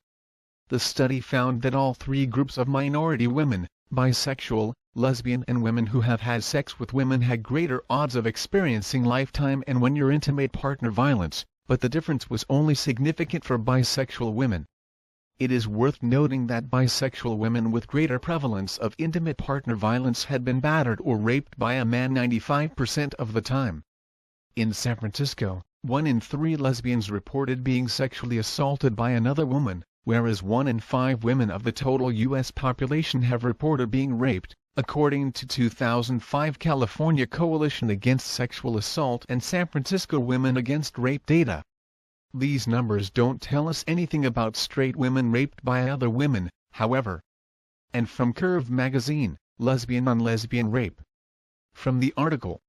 The study found that all 3 groups of minority women, bisexual, lesbian and women who have had sex with women, had greater odds of experiencing lifetime and one-year intimate partner violence, but the difference was only significant for bisexual women. It is worth noting that bisexual women with greater prevalence of intimate partner violence had been battered or raped by a man 95% of the time. In San Francisco, 1 in 3 lesbians reported being sexually assaulted by another woman, whereas 1 in 5 women of the total U.S. population have reported being raped, according to 2005 California Coalition Against Sexual Assault and San Francisco Women Against Rape data. These numbers don't tell us anything about straight women raped by other women, however. And from Curve magazine, Lesbian-on-Lesbian Rape. From the article.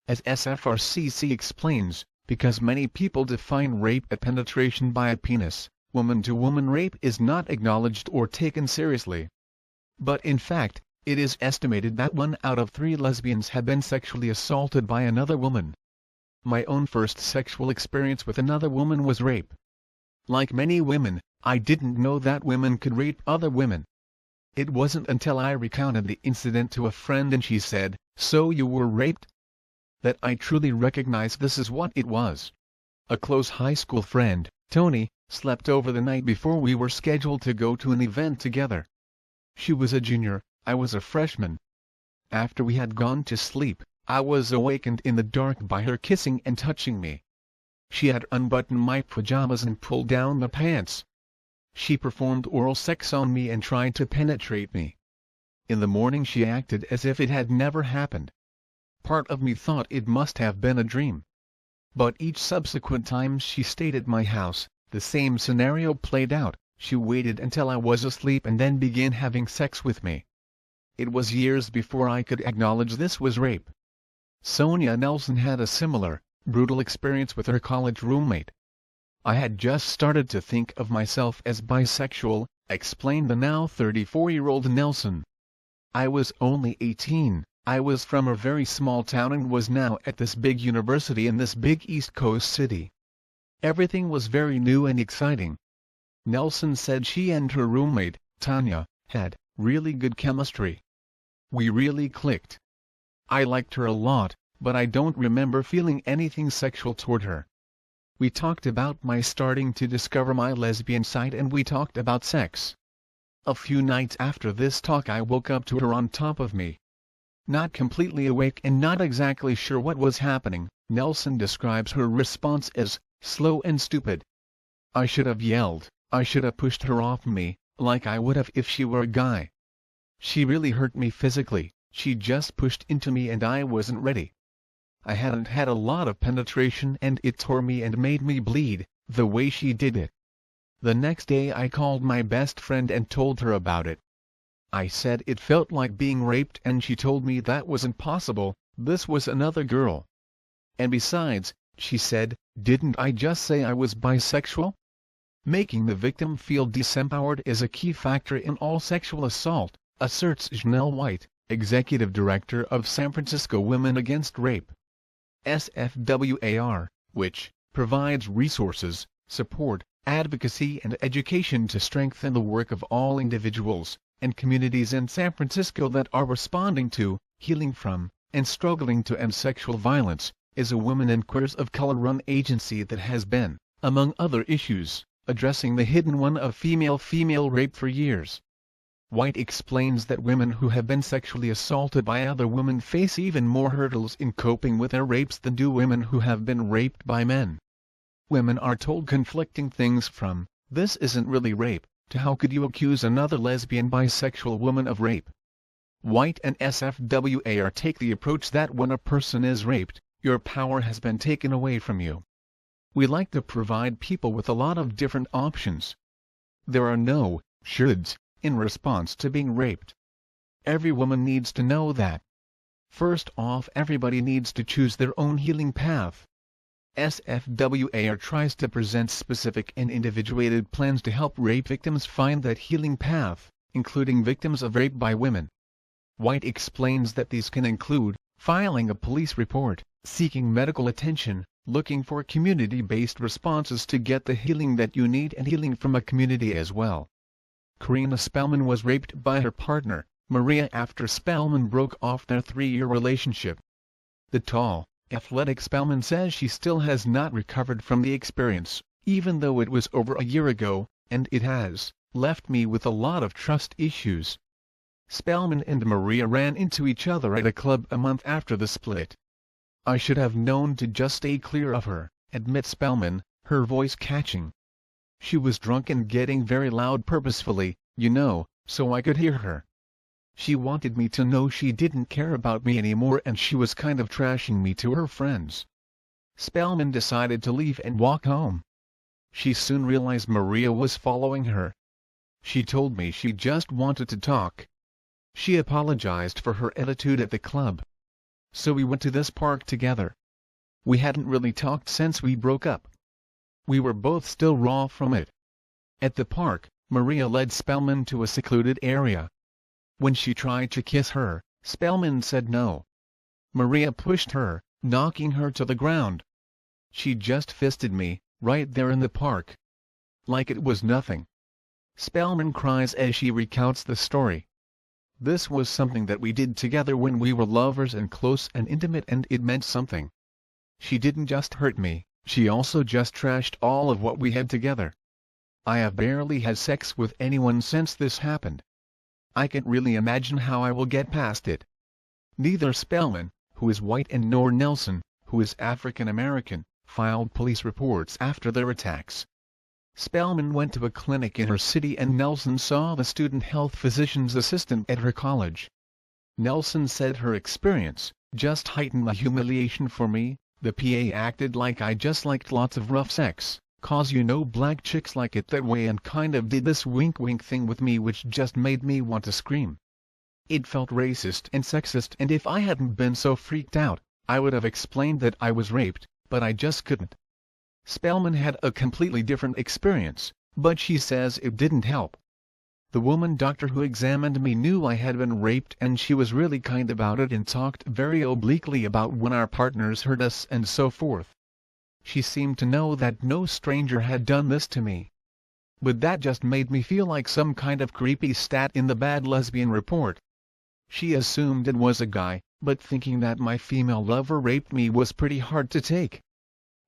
As SFRCC explains, because many people define rape as penetration by a penis, woman-to-woman rape is not acknowledged or taken seriously. But in fact, it is estimated that 1 out of 3 lesbians have been sexually assaulted by another woman. My own first sexual experience with another woman was rape. Like many women, I didn't know that women could rape other women. It wasn't until I recounted the incident to a friend and she said, "So you were raped?" that I truly recognized this is what it was. A close high school friend, Tony, slept over the night before we were scheduled to go to an event together. She was a junior, I was a freshman. After we had gone to sleep, I was awakened in the dark by her kissing and touching me. She had unbuttoned my pajamas and pulled down the pants. She performed oral sex on me and tried to penetrate me. In the morning she acted as if it had never happened. Part of me thought it must have been a dream. But each subsequent time she stayed at my house, the same scenario played out. She waited until I was asleep and then began having sex with me. It was years before I could acknowledge this was rape. Sonia Nelson had a similar, brutal experience with her college roommate. I had just started to think of myself as bisexual, explained the now 34-year-old Nelson. I was only 18, I was from a very small town and was now at this big university in this big East Coast city. Everything was very new and exciting. Nelson said she and her roommate, Tanya, had really good chemistry. We really clicked. I liked her a lot, but I don't remember feeling anything sexual toward her. We talked about my starting to discover my lesbian side and we talked about sex. A few nights after this talk I woke up to her on top of me. Not completely awake and not exactly sure what was happening, Nelson describes her response as slow and stupid. I should have yelled, I should have pushed her off me, like I would have if she were a guy. She really hurt me physically, she just pushed into me and I wasn't ready. I hadn't had a lot of penetration and it tore me and made me bleed, the way she did it. The next day I called my best friend and told her about it. I said it felt like being raped and she told me that wasn't possible, this was another girl. And besides, she said, didn't I just say I was bisexual? Making the victim feel disempowered is a key factor in all sexual assault, asserts Janelle White, executive director of San Francisco Women Against Rape. SFWAR, which provides resources, support, advocacy and education to strengthen the work of all individuals and communities in San Francisco that are responding to, healing from, and struggling to end sexual violence, is a women and queers of color-run agency that has been, among other issues, addressing the hidden one of female rape for years. White explains that women who have been sexually assaulted by other women face even more hurdles in coping with their rapes than do women who have been raped by men. Women are told conflicting things from, this isn't really rape, to how could you accuse another lesbian bisexual woman of rape? White and SFWAR take the approach that when a person is raped, your power has been taken away from you. We like to provide people with a lot of different options. There are no shoulds in response to being raped. Every woman needs to know that. First off, everybody needs to choose their own healing path. SFWAR tries to present specific and individuated plans to help rape victims find that healing path, including victims of rape by women. White explains that these can include filing a police report, seeking medical attention, looking for community-based responses to get the healing that you need and healing from a community as well. Karina Spellman was raped by her partner, Maria, after Spellman broke off their 3-year relationship. The tall, athletic Spellman says she still has not recovered from the experience, even though it was over a year ago, and it has left me with a lot of trust issues. Spellman and Maria ran into each other at a club a month after the split. I should have known to just stay clear of her, admits Spellman, her voice catching. She was drunk and getting very loud purposefully, you know, so I could hear her. She wanted me to know she didn't care about me anymore and she was kind of trashing me to her friends. Spellman decided to leave and walk home. She soon realized Maria was following her. She told me she just wanted to talk. She apologized for her attitude at the club. So we went to this park together. We hadn't really talked since we broke up. We were both still raw from it. At the park, Maria led Spellman to a secluded area. When she tried to kiss her, Spellman said no. Maria pushed her, knocking her to the ground. She just fisted me, right there in the park. Like it was nothing. Spellman cries as she recounts the story. This was something that we did together when we were lovers and close and intimate and it meant something. She didn't just hurt me, she also just trashed all of what we had together. I have barely had sex with anyone since this happened. I can't really imagine how I will get past it. Neither Spellman, who is white, and nor Nelson, who is African American, filed police reports after their attacks. Spellman went to a clinic in her city and Nelson saw the student health physician's assistant at her college. Nelson said her experience just heightened the humiliation for me. The PA acted like I just liked lots of rough sex, 'cause you know black chicks like it that way, and kind of did this wink-wink thing with me which just made me want to scream. It felt racist and sexist, and if I hadn't been so freaked out, I would have explained that I was raped, but I just couldn't. Spellman had a completely different experience, but she says it didn't help. The woman doctor who examined me knew I had been raped, and she was really kind about it and talked very obliquely about when our partners hurt us and so forth. She seemed to know that no stranger had done this to me. But that just made me feel like some kind of creepy stat in the bad lesbian report. She assumed it was a guy, but thinking that my female lover raped me was pretty hard to take.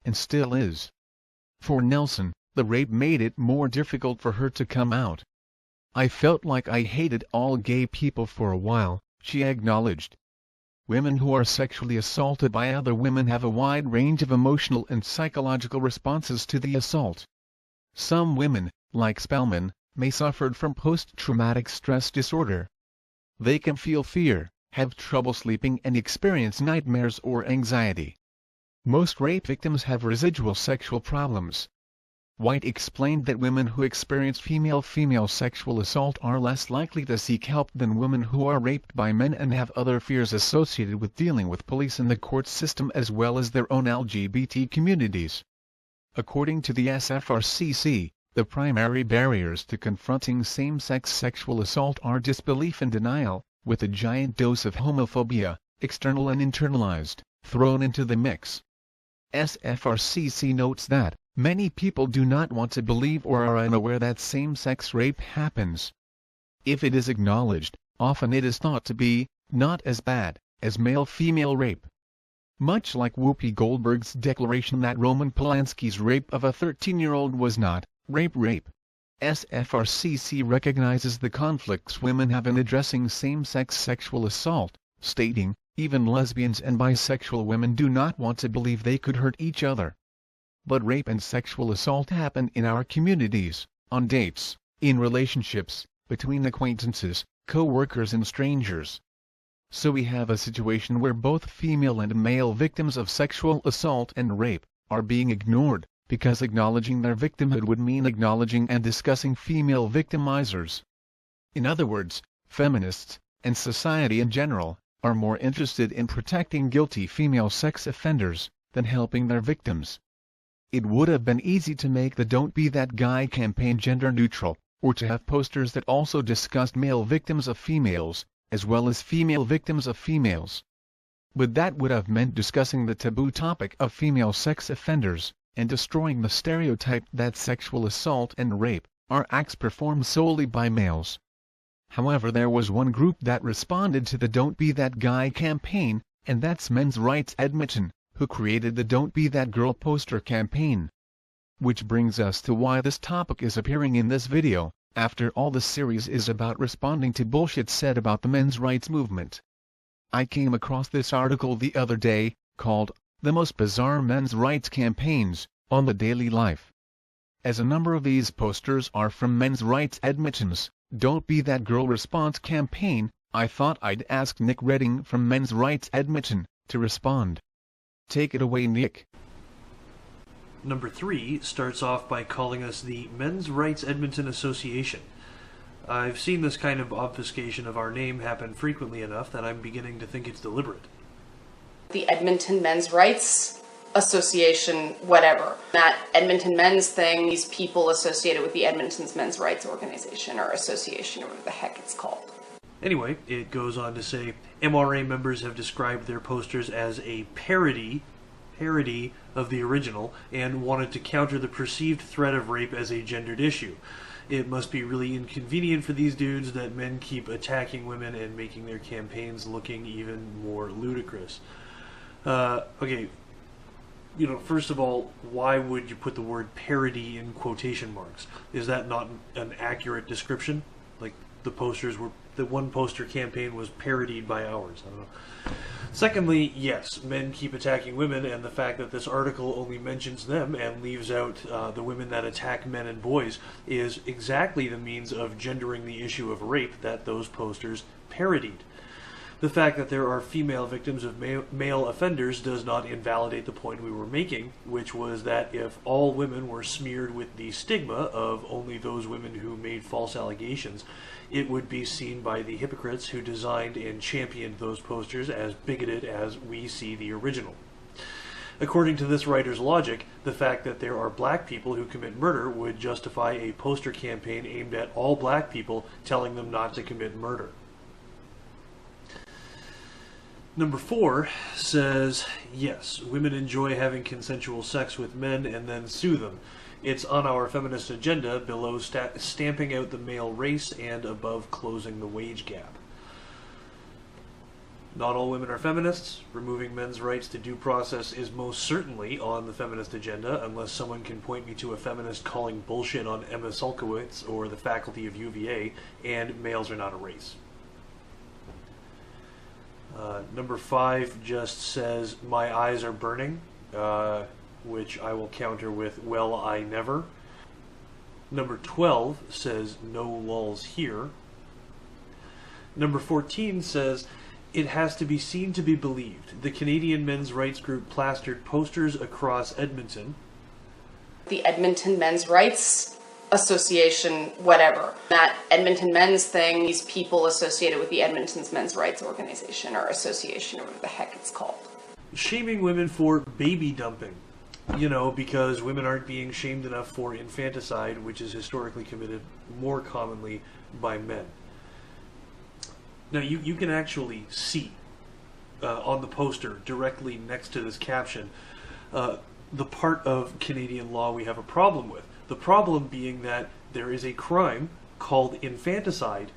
And still is. For Nelson, the rape made it more difficult for her to come out. I felt like I hated all gay people for a while, she acknowledged. Women who are sexually assaulted by other women have a wide range of emotional and psychological responses to the assault. Some women, like Spellman, may suffer from post-traumatic stress disorder. They can feel fear, have trouble sleeping, and experience nightmares or anxiety. Most rape victims have residual sexual problems. White explained that women who experience female-female sexual assault are less likely to seek help than women who are raped by men and have other fears associated with dealing with police and the court system as well as their own LGBT communities. According to the SFRCC, the primary barriers to confronting same-sex sexual assault are disbelief and denial, with a giant dose of homophobia, external and internalized, thrown into the mix. SFRCC notes that many people do not want to believe or are unaware that same-sex rape happens. If it is acknowledged, often it is thought to be not as bad as male-female rape. Much like Whoopi Goldberg's declaration that Roman Polanski's rape of a 13-year-old was not rape. SFRCC recognizes the conflicts women have in addressing same-sex sexual assault, stating, even lesbians and bisexual women do not want to believe they could hurt each other. But rape and sexual assault happen in our communities, on dates, in relationships, between acquaintances, co-workers and strangers. So we have a situation where both female and male victims of sexual assault and rape are being ignored, because acknowledging their victimhood would mean acknowledging and discussing female victimizers. In other words, feminists, and society in general, are more interested in protecting guilty female sex offenders than helping their victims. It would have been easy to make the Don't Be That Guy campaign gender-neutral, or to have posters that also discussed male victims of females, as well as female victims of females. But that would have meant discussing the taboo topic of female sex offenders, and destroying the stereotype that sexual assault and rape are acts performed solely by males. However, there was one group that responded to the Don't Be That Guy campaign, and that's Men's Rights Edmonton, who created the Don't Be That Girl poster campaign. Which brings us to why this topic is appearing in this video. After all, this series is about responding to bullshit said about the men's rights movement. I came across this article the other day, called, "The Most Bizarre Men's Rights Campaigns," on The Daily Life. As a number of these posters are from Men's Rights Edmonton's Don't Be That Girl response campaign, I thought I'd ask Nick Redding from Men's Rights Edmonton to respond. Take it away, Nick. Number 3 starts off by calling us the Men's Rights Edmonton Association. I've seen this kind of obfuscation of our name happen frequently enough that I'm beginning to think it's deliberate. The Edmonton Men's Rights Association, whatever. That Edmonton Men's thing, these people associated with the Edmonton's Men's Rights Organization or Association or whatever the heck it's called. Anyway, it goes on to say, MRA members have described their posters as a parody of the original and wanted to counter the perceived threat of rape as a gendered issue. It must be really inconvenient for these dudes that men keep attacking women and making their campaigns looking even more ludicrous. Okay, first of all, why would you put the word parody in quotation marks? Is that not an accurate description? Like, the one poster campaign was parodied by ours. I don't know. Secondly, yes, men keep attacking women, and the fact that this article only mentions them and leaves out the women that attack men and boys is exactly the means of gendering the issue of rape that those posters parodied. The fact that there are female victims of male offenders does not invalidate the point we were making, which was that if all women were smeared with the stigma of only those women who made false allegations, it would be seen by the hypocrites who designed and championed those posters as bigoted as we see the original. According to this writer's logic, the fact that there are black people who commit murder would justify a poster campaign aimed at all black people telling them not to commit murder. Number 4 says, yes, women enjoy having consensual sex with men and then sue them. It's on our feminist agenda, below stamping out the male race and above closing the wage gap. Not all women are feminists. Removing men's rights to due process is most certainly on the feminist agenda, unless someone can point me to a feminist calling bullshit on Emma Sulkowicz or the faculty of UVA, and males are not a race. Number 5 just says, my eyes are burning, which I will counter with, well, I never. Number 12 says, no lulls here. Number 14 says, it has to be seen to be believed. The Canadian men's rights group plastered posters across Edmonton. The Edmonton Men's Rights Association, whatever. That Edmonton Men's thing, these people associated with the Edmonton's Men's Rights Organization or Association or whatever the heck it's called. Shaming women for baby dumping. You know, because women aren't being shamed enough for infanticide, which is historically committed more commonly by men. Now, you can actually see on the poster directly next to this caption the part of Canadian law we have a problem with. The problem being that there is a crime called infanticide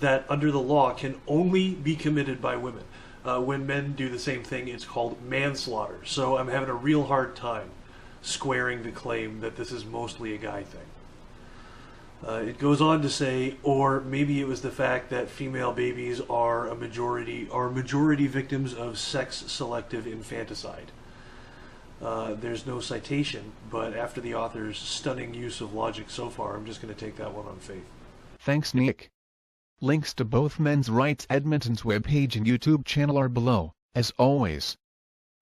that under the law can only be committed by women. When men do the same thing, it's called manslaughter. So I'm having a real hard time squaring the claim that this is mostly a guy thing. It goes on to say, or maybe it was the fact that female babies are majority victims of sex-selective infanticide. There's no citation, but after the author's stunning use of logic so far, I'm just going to take that one on faith. Thanks, Nick. Links to both Men's Rights Edmonton's webpage and YouTube channel are below, as always.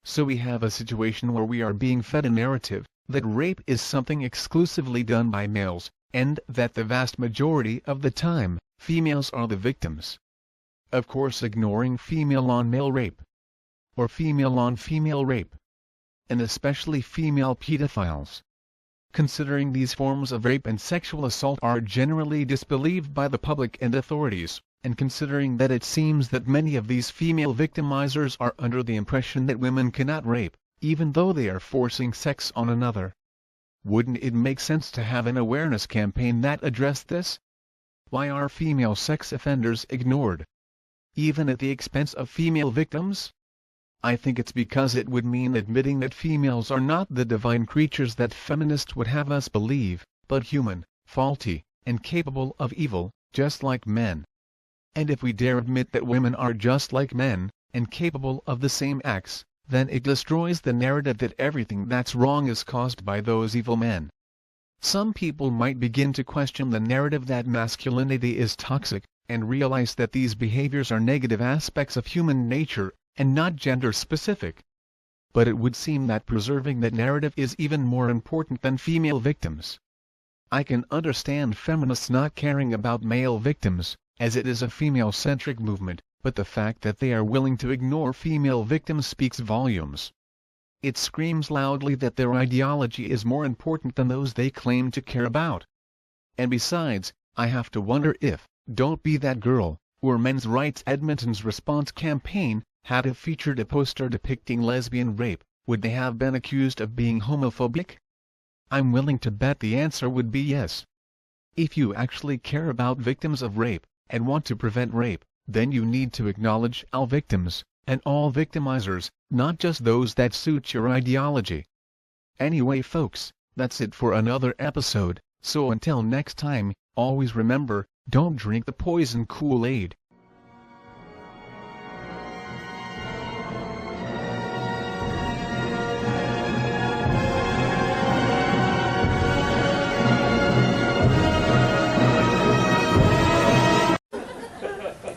So we have a situation where we are being fed a narrative that rape is something exclusively done by males, and that the vast majority of the time, females are the victims. Of course, ignoring female-on-male rape, or female-on-female rape, and especially female pedophiles. Considering these forms of rape and sexual assault are generally disbelieved by the public and authorities, and considering that it seems that many of these female victimizers are under the impression that women cannot rape, even though they are forcing sex on another, wouldn't it make sense to have an awareness campaign that addressed this? Why are female sex offenders ignored, even at the expense of female victims? I think it's because it would mean admitting that females are not the divine creatures that feminists would have us believe, but human, faulty, and capable of evil, just like men. And if we dare admit that women are just like men, and capable of the same acts, then it destroys the narrative that everything that's wrong is caused by those evil men. Some people might begin to question the narrative that masculinity is toxic, and realize that these behaviors are negative aspects of human nature, and not gender-specific. But it would seem that preserving that narrative is even more important than female victims. I can understand feminists not caring about male victims, as it is a female-centric movement, but the fact that they are willing to ignore female victims speaks volumes. It screams loudly that their ideology is more important than those they claim to care about. And besides, I have to wonder if, Don't Be That Girl, or Men's Rights Edmonton's response campaign, had it featured a poster depicting lesbian rape, would they have been accused of being homophobic? I'm willing to bet the answer would be yes. If you actually care about victims of rape, and want to prevent rape, then you need to acknowledge all victims, and all victimizers, not just those that suit your ideology. Anyway folks, that's it for another episode, so until next time, always remember, don't drink the poison Kool-Aid.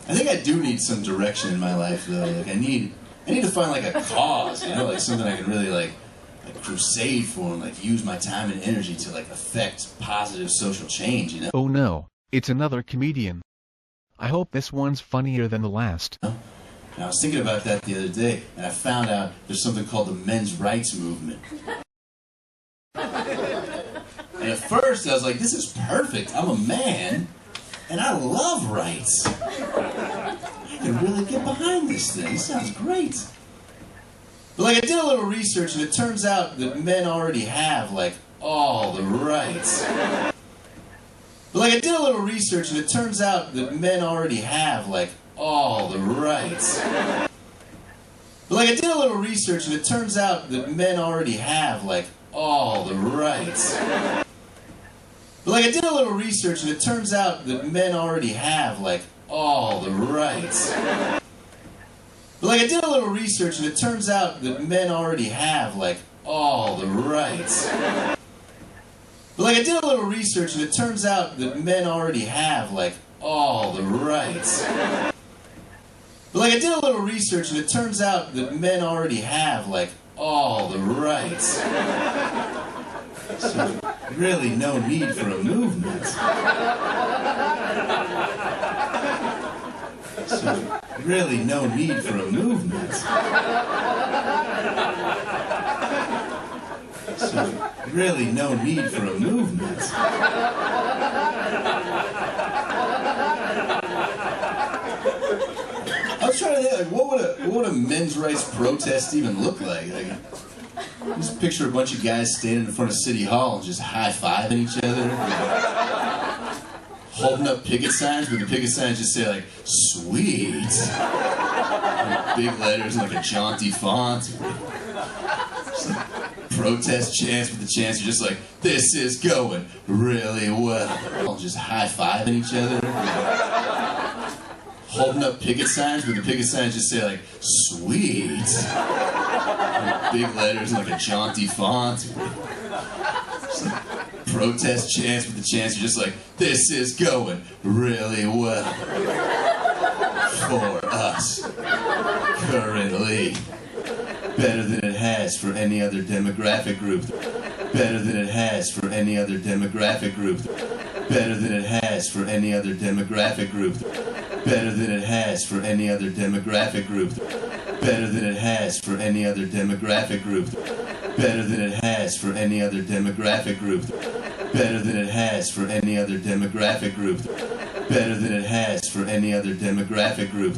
I think I do need some direction in my life, though. Like I need to find like a cause, you know, like something I can really like crusade for and like use my time and energy to like affect positive social change, you know. Oh no, it's another comedian. I hope this one's funnier than the last. And I was thinking about that the other day, and I found out there's something called the men's rights movement. And at first I was like, this is perfect. I'm a man, and I love rights. I can really get behind this thing. It sounds great. But like, I did a little research, and it turns out that men already have, like, all the rights. But like, I did a little research, and it turns out that men already have, like, all the rights. But like, I did a little research, and it turns out that men already have, like, all the rights. But like, I did a little research, and it turns out that men already have, like, all the rights. But like, I did a little research, and it turns out that men already have, like, all the rights. But like, I did a little research, and it turns out that men already have, like, all the rights. But like, I did a little research, and it turns out that men already have, like, all the rights. So, really no need for a movement. So, really no need for a movement. So, really no need for a movement. I was trying to think, like, what would a men's rights protest even look like? Just picture a bunch of guys standing in front of City Hall and just high-fiving each other. Holding up picket signs, but the picket signs just say, like, sweet. Like, big letters and, like, a jaunty font. Just, like, protest chants, but the chants are just like, this is going really well. All just high-fiving each other. Holding up picket signs, but the picket signs just say, like, sweet. Like, big letters and, like, a jaunty font. Just, like, protest chants, but the chants are just like, this is going really well for us currently. Better than it has for any other demographic group. Better than it has for any other demographic group. Better than it has for any other demographic group. Better than it has for any other demographic group. Better than it has for any other demographic group. Better than it has for any other demographic group. Better than it has for any other demographic group. Better than it has for any other demographic group.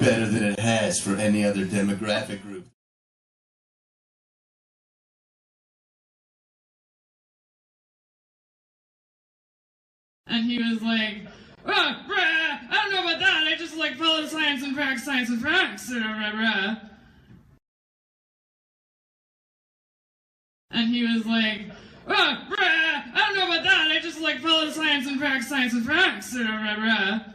Better than it has for any other demographic group. And he was like, oh, bruh, I don't know about that. I just like follow science and facts, and bruh. And he was like, oh, bruh, I don't know about that. I just like follow science and facts, and bruh.